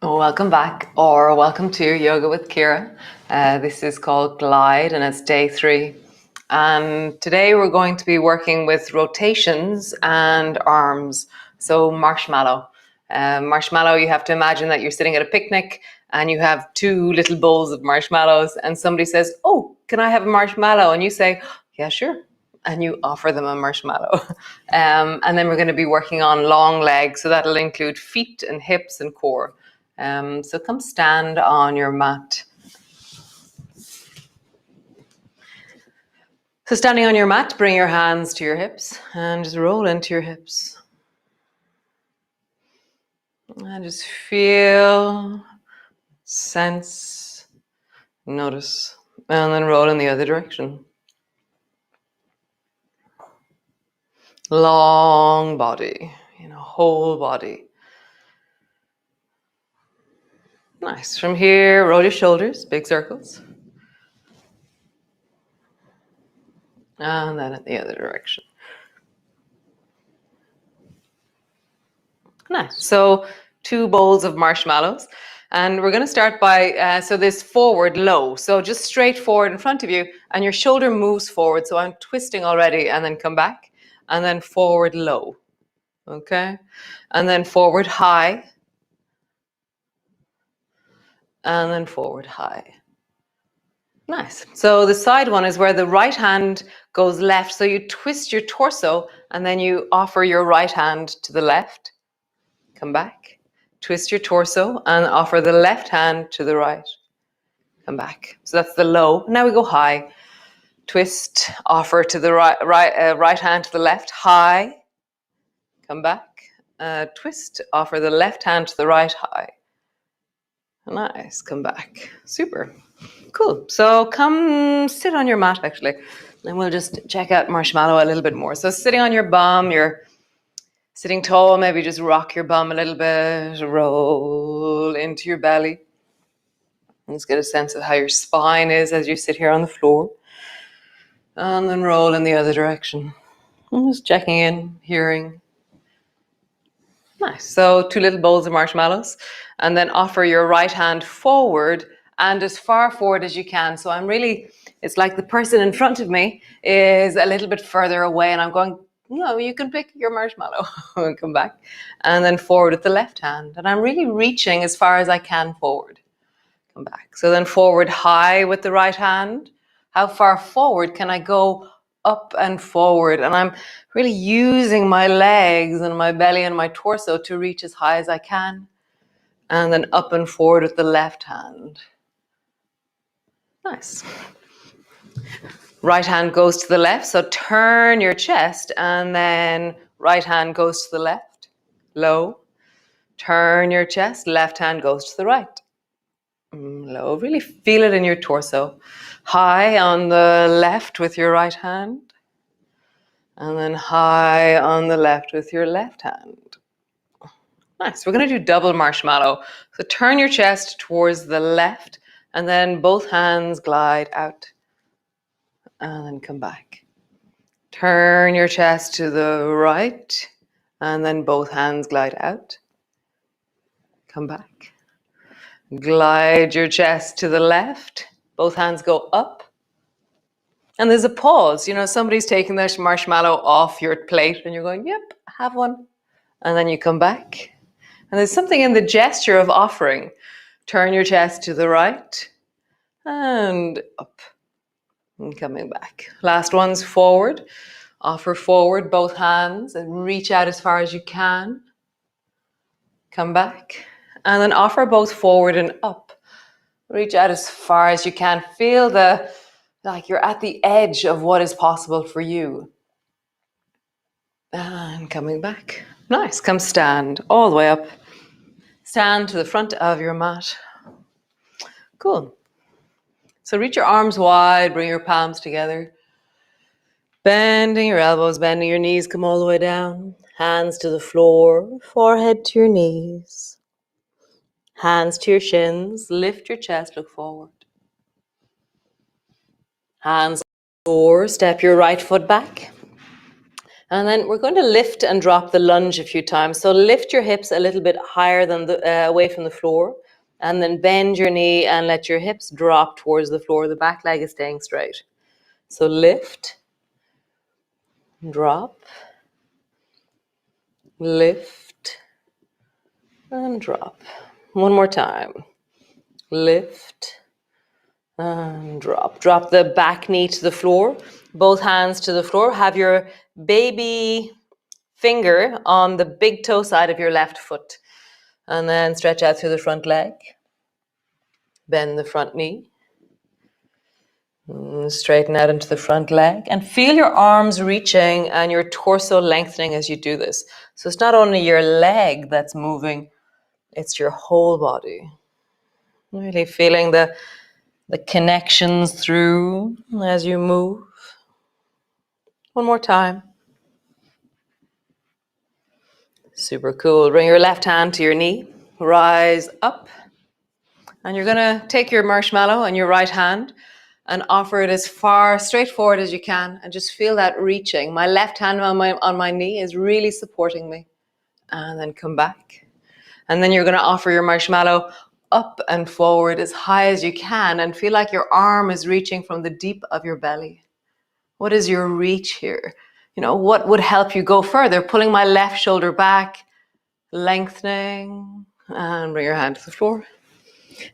Welcome back, or welcome to Yoga with Ciara. This is called Glide and it's day 3. And today we're going to be working with rotations and arms. So marshmallow. Marshmallow, you have to imagine that you're sitting at a picnic and you have 2 little bowls of marshmallows and somebody says, "Oh, can I have a marshmallow?" And you say, "Yeah, sure." And you offer them a marshmallow. And then we're going to be working on long legs. So that'll include feet and hips and core. So come stand on your mat. So standing on your mat, bring your hands to your hips and just roll into your hips. And just feel, sense, notice, and then roll in the other direction. Long body, whole body. Nice. From here, roll your shoulders, big circles. And then in the other direction. Nice. So 2 bowls of marshmallows. And we're going to start by, so this forward low. So just straight forward in front of you and your shoulder moves forward. So I'm twisting already and then come back and then forward low. Okay. And then forward high. And then forward high. Nice. So the side one is where the right hand goes left. So you twist your torso and then you offer your right hand to the left. Come back. Twist your torso and offer the left hand to the right. Come back. So that's the low. Now we go high. Twist, offer to the right hand to the left. High. Come back. Twist, offer the left hand to the right. High. Nice. Come back. Super. Cool. So come sit on your mat actually. And we'll just check out marshmallow a little bit more. So sitting on your bum, you're sitting tall, maybe just rock your bum a little bit, roll into your belly. And just get a sense of how your spine is as you sit here on the floor. And then roll in the other direction. And just checking in, hearing. Nice. So 2 little bowls of marshmallows. And then offer your right hand forward and as far forward as you can. So it's like the person in front of me is a little bit further away and I'm going, you can pick your marshmallow and come back. And then forward with the left hand. And I'm really reaching as far as I can forward. Come back. So then forward high with the right hand. How far forward can I go up and forward? And I'm really using my legs and my belly and my torso to reach as high as I can. And then up and forward with the left hand. Nice. Right hand goes to the left, so turn your chest and then right hand goes to the left, low. Turn your chest, left hand goes to the right, low. Really feel it in your torso. High on the left with your right hand and then high on the left with your left hand. Nice. We're going to do double marshmallow. So turn your chest towards the left and then both hands glide out. And then come back. Turn your chest to the right and then both hands glide out. Come back. Glide your chest to the left. Both hands go up. And there's a pause. Somebody's taking the marshmallow off your plate and you're going, yep, have one. And then you come back. And there's something in the gesture of offering. Turn your chest to the right and up. And coming back. Last one's forward. Offer forward both hands and reach out as far as you can. Come back. And then offer both forward and up. Reach out as far as you can. Feel like you're at the edge of what is possible for you. And coming back. Nice. Come stand all the way up. Stand to the front of your mat. Cool. So reach your arms wide, bring your palms together. Bending your elbows, bending your knees, come all the way down. Hands to the floor, forehead to your knees. Hands to your shins, lift your chest, look forward. Hands to the floor, step your right foot back. And then we're going to lift and drop the lunge a few times. So lift your hips a little bit higher than away from the floor. And then bend your knee and let your hips drop towards the floor. The back leg is staying straight. So lift, drop, lift, and drop. One more time. Lift and drop. Drop the back knee to the floor. Both hands to the floor. Have your baby finger on the big toe side of your left foot. And then stretch out through the front leg. Bend the front knee. Straighten out into the front leg. And feel your arms reaching and your torso lengthening as you do this. So it's not only your leg that's moving, it's your whole body. Really feeling the connections through as you move. One more time. Super cool. Bring your left hand to your knee. Rise up. And you're going to take your marshmallow in your right hand and offer it as far straight forward as you can. And just feel that reaching. My left hand on my knee is really supporting me. And then come back. And then you're going to offer your marshmallow up and forward as high as you can. And feel like your arm is reaching from the deep of your belly. What is your reach here? You know, what would help you go further? Pulling my left shoulder back, lengthening, and bring your hand to the floor.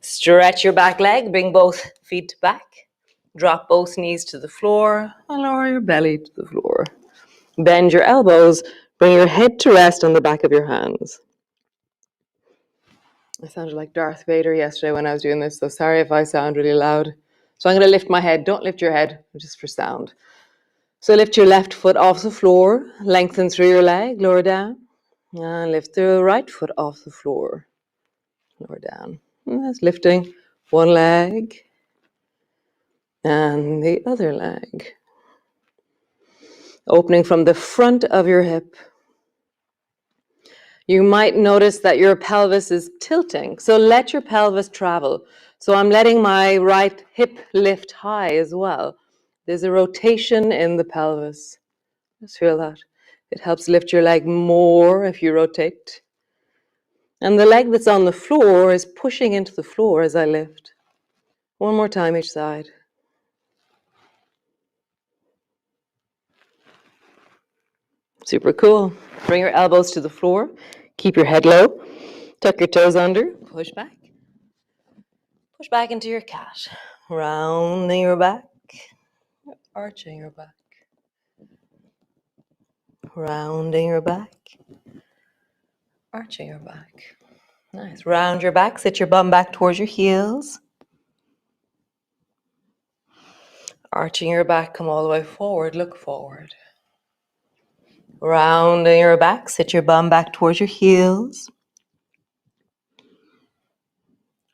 Stretch your back leg, bring both feet back. Drop both knees to the floor and lower your belly to the floor. Bend your elbows, bring your head to rest on the back of your hands. I sounded like Darth Vader yesterday when I was doing this, so sorry if I sound really loud. So I'm going to lift my head. Don't lift your head, just for sound. So lift your left foot off the floor, lengthen through your leg, lower down. And lift the right foot off the floor, lower down. And that's lifting one leg and the other leg. Opening from the front of your hip. You might notice that your pelvis is tilting, so let your pelvis travel. So I'm letting my right hip lift high as well. There's a rotation in the pelvis. Just feel that. It helps lift your leg more if you rotate. And the leg that's on the floor is pushing into the floor as I lift. One more time each side. Super cool. Bring your elbows to the floor. Keep your head low. Tuck your toes under. Push back. Push back into your cat. Rounding your back. Arching your back. Rounding your back. Arching your back. Nice. Round your back. Sit your bum back towards your heels. Arching your back. Come all the way forward. Look forward. Rounding your back. Sit your bum back towards your heels.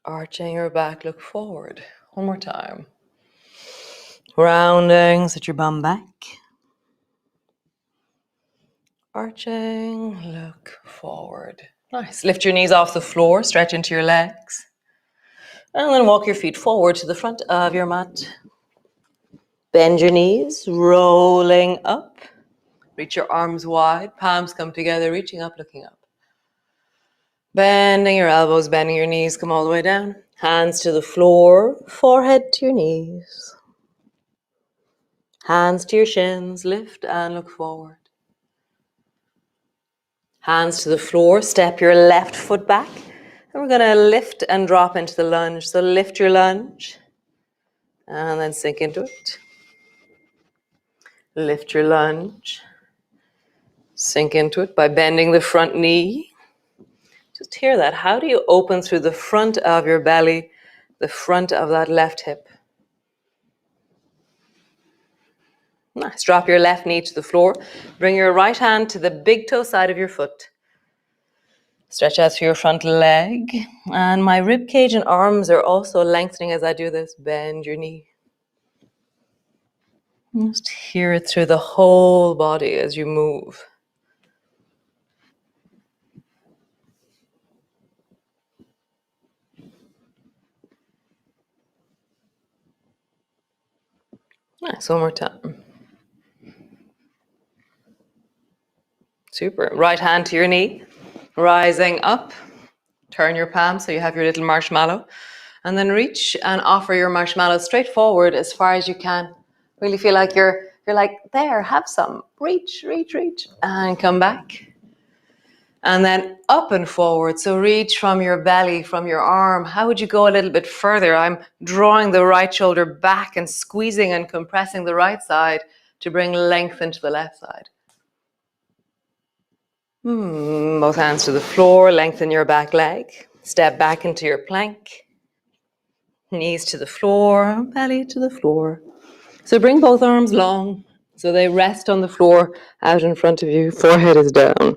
Arching your back. Look forward. One more time. Rounding. Sit your bum back. Arching. Look forward. Nice. Lift your knees off the floor. Stretch into your legs. And then walk your feet forward to the front of your mat. Bend your knees. Rolling up. Reach your arms wide. Palms come together. Reaching up, looking up. Bending your elbows, bending your knees. Come all the way down. Hands to the floor. Forehead to your knees. Hands to your shins. Lift and look forward. Hands to the floor. Step your left foot back. And we're going to lift and drop into the lunge. So lift your lunge. And then sink into it. Lift your lunge. Sink into it by bending the front knee. Just hear that. How do you open through the front of your belly, the front of that left hip? Nice. Drop your left knee to the floor. Bring your right hand to the big toe side of your foot. Stretch out through your front leg. And my rib cage and arms are also lengthening as I do this. Bend your knee. Just hear it through the whole body as you move. Nice. One more time. Super. Right hand to your knee. Rising up. Turn your palm so you have your little marshmallow. And then reach and offer your marshmallow straight forward as far as you can. Really feel like you're like, there, have some. Reach, reach, reach. And come back. And then up and forward. So reach from your belly, from your arm. How would you go a little bit further? I'm drawing the right shoulder back and squeezing and compressing the right side to bring length into the left side. Both hands to the floor, lengthen your back leg. Step back into your plank. Knees to the floor, belly to the floor. So bring both arms long so they rest on the floor out in front of you. Forehead is down.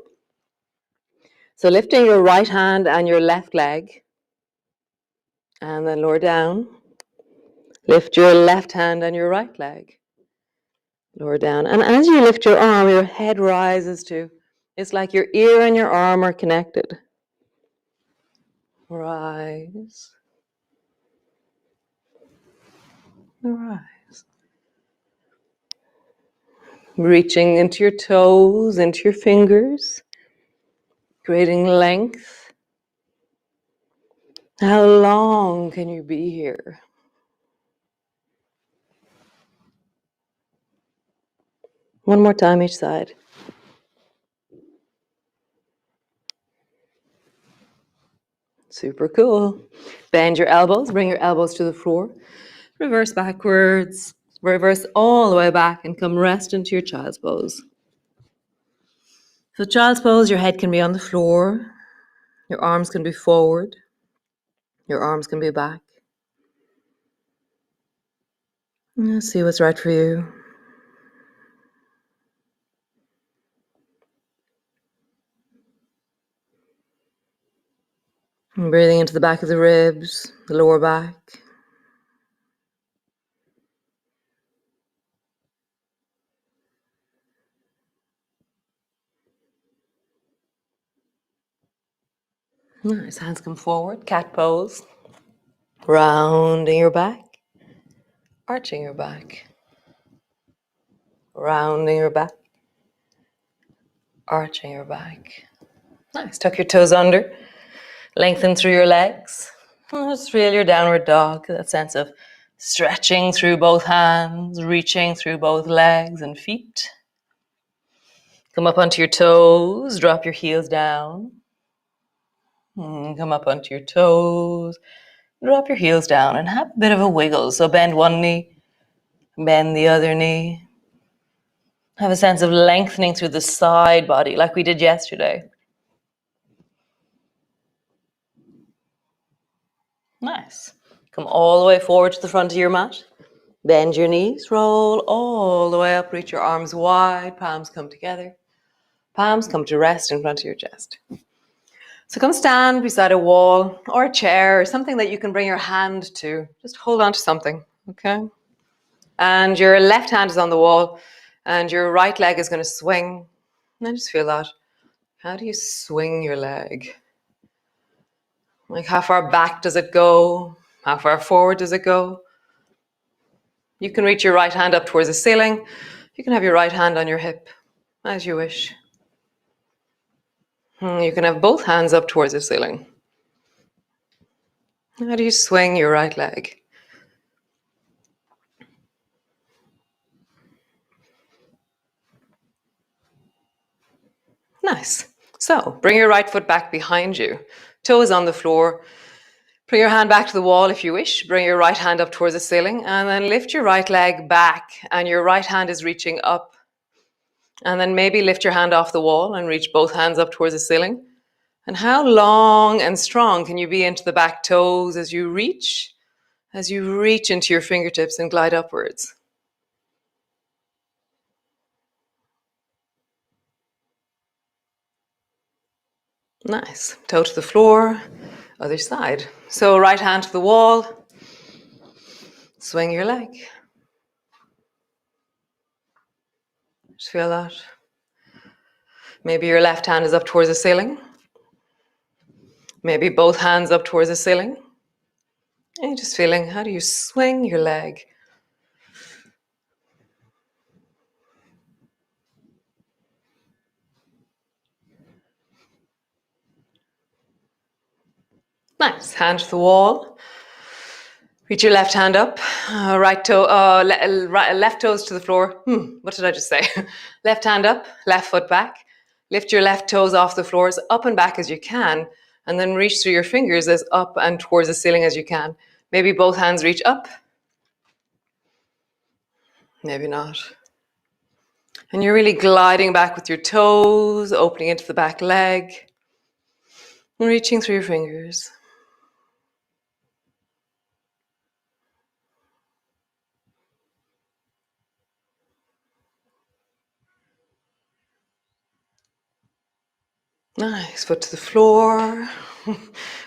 So lifting your right hand and your left leg. And then lower down. Lift your left hand and your right leg. Lower down. And as you lift your arm, your head rises too. It's like your ear and your arm are connected. Rise. Rise. Reaching into your toes, into your fingers. Creating length. How long can you be here? One more time each side. Super cool. Bend your elbows, bring your elbows to the floor. Reverse backwards. Reverse all the way back and come rest into your child's pose. So child's pose, your head can be on the floor. Your arms can be forward. Your arms can be back. Let's see what's right for you. And breathing into the back of the ribs, the lower back. Nice. Hands come forward. Cat pose. Rounding your back. Arching your back. Rounding your back. Arching your back. Nice. Tuck your toes under. Lengthen through your legs. Just feel your downward dog. That sense of stretching through both hands, reaching through both legs and feet. Come up onto your toes. Drop your heels down. Come up onto your toes. Drop your heels down and have a bit of a wiggle. So bend one knee. Bend the other knee. Have a sense of lengthening through the side body like we did yesterday. Nice. Come all the way forward to the front of your mat. Bend your knees, roll all the way up, reach your arms wide, palms come together. Palms come to rest in front of your chest. So come stand beside a wall or a chair or something that you can bring your hand to. Just hold on to something, okay? And your left hand is on the wall and your right leg is going to swing. And I just feel that. How do you swing your leg? Like how far back does it go? How far forward does it go? You can reach your right hand up towards the ceiling. You can have your right hand on your hip, as you wish. You can have both hands up towards the ceiling. How do you swing your right leg? Nice. So bring your right foot back behind you. Toes on the floor. Bring your hand back to the wall if you wish. Bring your right hand up towards the ceiling and then lift your right leg back and your right hand is reaching up. And then maybe lift your hand off the wall and reach both hands up towards the ceiling. And how long and strong can you be into the back toes as you reach into your fingertips and glide upwards? Nice. Toe to the floor, other side. So right hand to the wall, swing your leg. Just feel that. Maybe your left hand is up towards the ceiling. Maybe both hands up towards the ceiling. And you're just feeling, how do you swing your leg? Nice. Hand to the wall. Reach your left hand up. Right toe, left toes to the floor. What did I just say? Left hand up, left foot back. Lift your left toes off the floor as up and back as you can. And then reach through your fingers as up and towards the ceiling as you can. Maybe both hands reach up. Maybe not. And you're really gliding back with your toes, opening into the back leg. And reaching through your fingers. Nice, foot to the floor.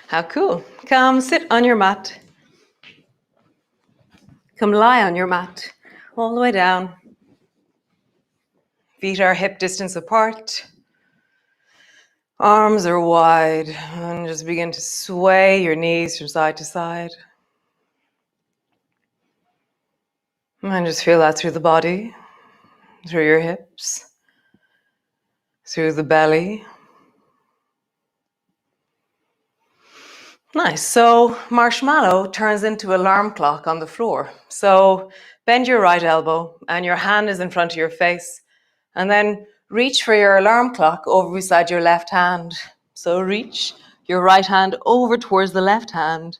How cool. Come sit on your mat. Come lie on your mat, all the way down. Feet are hip distance apart. Arms are wide. And just begin to sway your knees from side to side. And just feel that through the body, through your hips, through the belly. Nice. So marshmallow turns into alarm clock on the floor. So bend your right elbow and your hand is in front of your face. And then reach for your alarm clock over beside your left hand. So reach your right hand over towards the left hand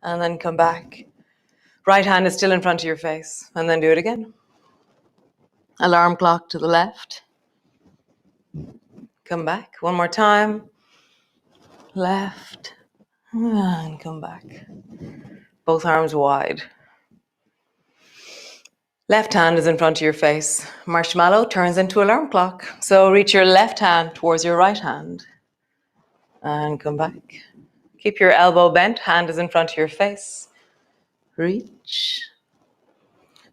and then come back. Right hand is still in front of your face and then do it again. Alarm clock to the left. Come back. One more time. Left and come back. Both arms wide. Left hand is in front of your face. Marshmallow turns into alarm clock. So reach your left hand towards your right hand and come back. Keep your elbow bent, hand is in front of your face. Reach.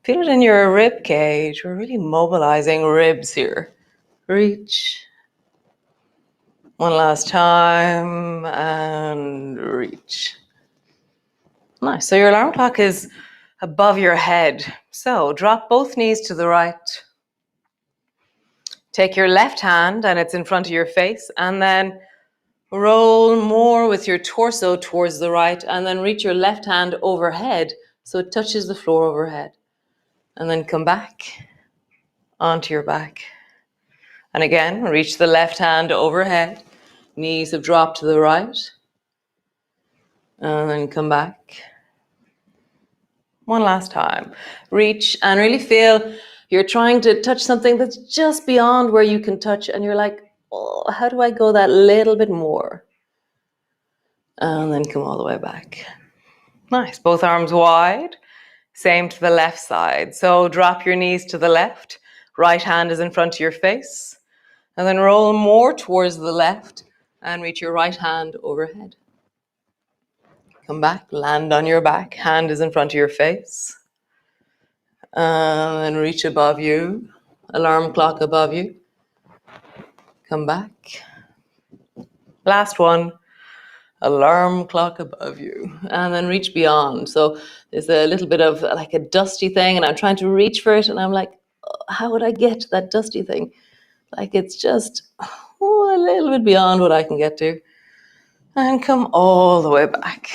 Feel it in your rib cage. We're really mobilizing ribs here. Reach. One last time and reach. Nice. So your alarm clock is above your head. So drop both knees to the right. Take your left hand and it's in front of your face and then roll more with your torso towards the right and then reach your left hand overhead so it touches the floor overhead. And then come back onto your back. And again, reach the left hand overhead. Knees have dropped to the right. And then come back. One last time. Reach and really feel you're trying to touch something that's just beyond where you can touch. And you're like, oh, how do I go that little bit more? And then come all the way back. Nice. Both arms wide. Same to the left side. So drop your knees to the left. Right hand is in front of your face. And then roll more towards the left and reach your right hand overhead. Come back, land on your back. Hand is in front of your face. And then reach above you. Alarm clock above you. Come back. Last one. Alarm clock above you. And then reach beyond. So there's a little bit of like a dusty thing and I'm trying to reach for it and I'm like, oh, how would I get to that dusty thing? Like it's just a little bit beyond what I can get to. And come all the way back.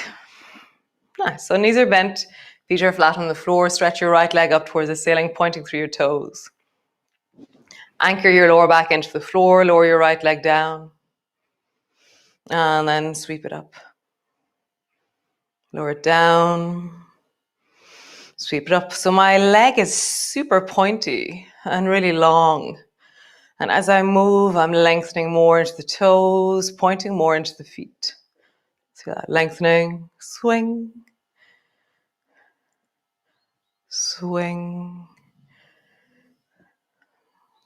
Nice. So knees are bent, feet are flat on the floor. Stretch your right leg up towards the ceiling, pointing through your toes. Anchor your lower back into the floor, lower your right leg down. And then sweep it up. Lower it down. Sweep it up. So my leg is super pointy and really long. And as I move, I'm lengthening more into the toes, pointing more into the feet. See that? Lengthening, swing, swing,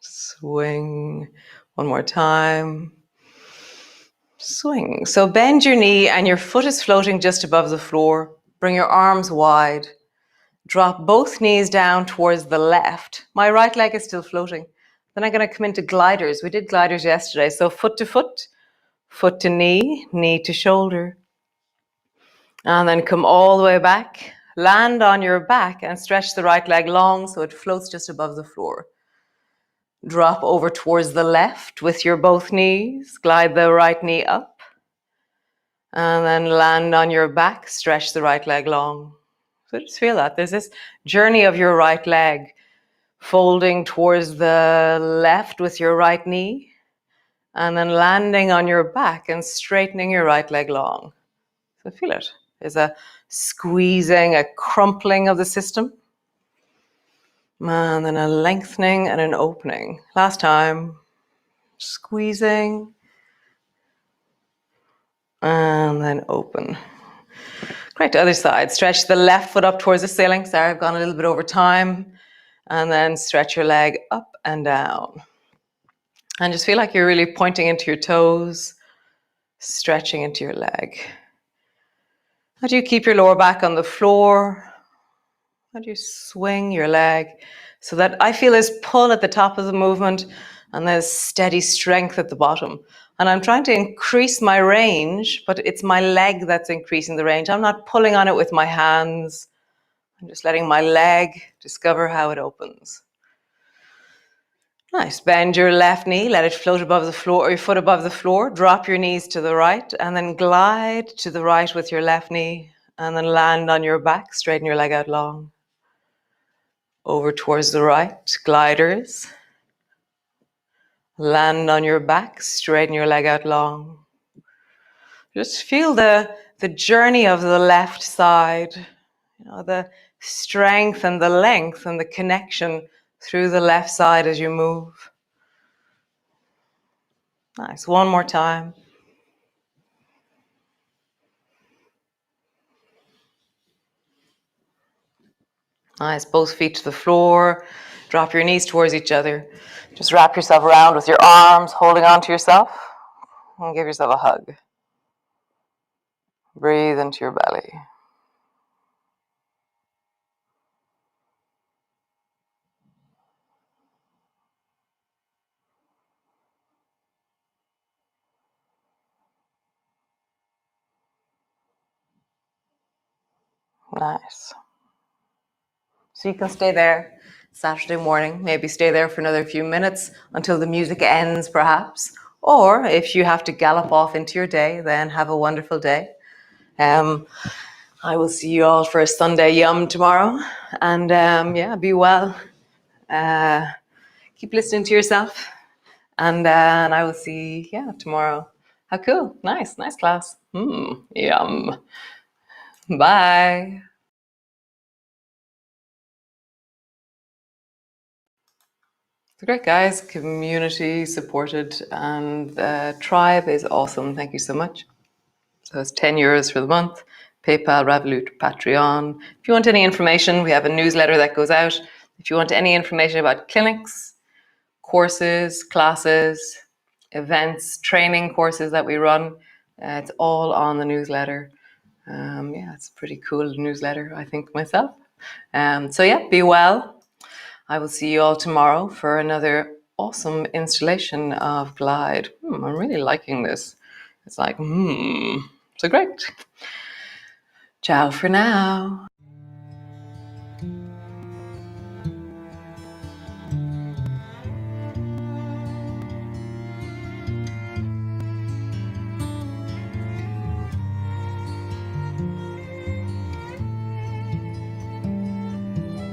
swing. One more time. Swing. So bend your knee and your foot is floating just above the floor. Bring your arms wide. Drop both knees down towards the left. My right leg is still floating. Then I'm going to come into gliders. We did gliders yesterday. So foot to foot, foot to knee, knee to shoulder. And then come all the way back. Land on your back and stretch the right leg long so it floats just above the floor. Drop over towards the left with your both knees. Glide the right knee up. And then land on your back. Stretch the right leg long. So just feel that. There's this journey of your right leg folding towards the left with your right knee and then landing on your back and straightening your right leg long. So feel it. There's a squeezing, a crumpling of the system. And then a lengthening and an opening. Last time. Squeezing. And then open. Great, other side. Stretch the left foot up towards the ceiling. Sorry, I've gone a little bit over time. And then stretch your leg up and down. And just feel like you're really pointing into your toes, stretching into your leg. How do you keep your lower back on the floor? How do you swing your leg so that I feel there's pull at the top of the movement and there's steady strength at the bottom? And I'm trying to increase my range, but it's my leg that's increasing the range. I'm not pulling on it with my hands. I'm just letting my leg discover how it opens. Nice. Bend your left knee, let it float above the floor, or your foot above the floor. Drop your knees to the right and then glide to the right with your left knee and then land on your back, straighten your leg out long. Over towards the right, gliders. Land on your back, straighten your leg out long. Just feel the journey of the left side, the strength and the length and the connection through the left side as you move. Nice. One more time. Nice. Both feet to the floor. Drop your knees towards each other. Just wrap yourself around with your arms, holding on to yourself, and give yourself a hug. Breathe into your belly. Nice. So you can stay there Saturday morning, maybe stay there for another few minutes until the music ends perhaps. Or if you have to gallop off into your day, then have a wonderful day. I will see you all for a Sunday yum tomorrow. And be well. Keep listening to yourself. And I will see tomorrow. How cool. Nice class. Yum. Bye. So great, guys. Community supported, and the tribe is awesome. Thank you so much. So it's €10 for the month. PayPal, Revolut, Patreon. If you want any information, we have a newsletter that goes out. If you want any information about clinics, courses, classes, events, training courses that we run, it's all on the newsletter. It's a pretty cool newsletter, I think, myself. Be well. I will see you all tomorrow for another awesome installation of Glide. I'm really liking this. It's like, so great. Ciao for now.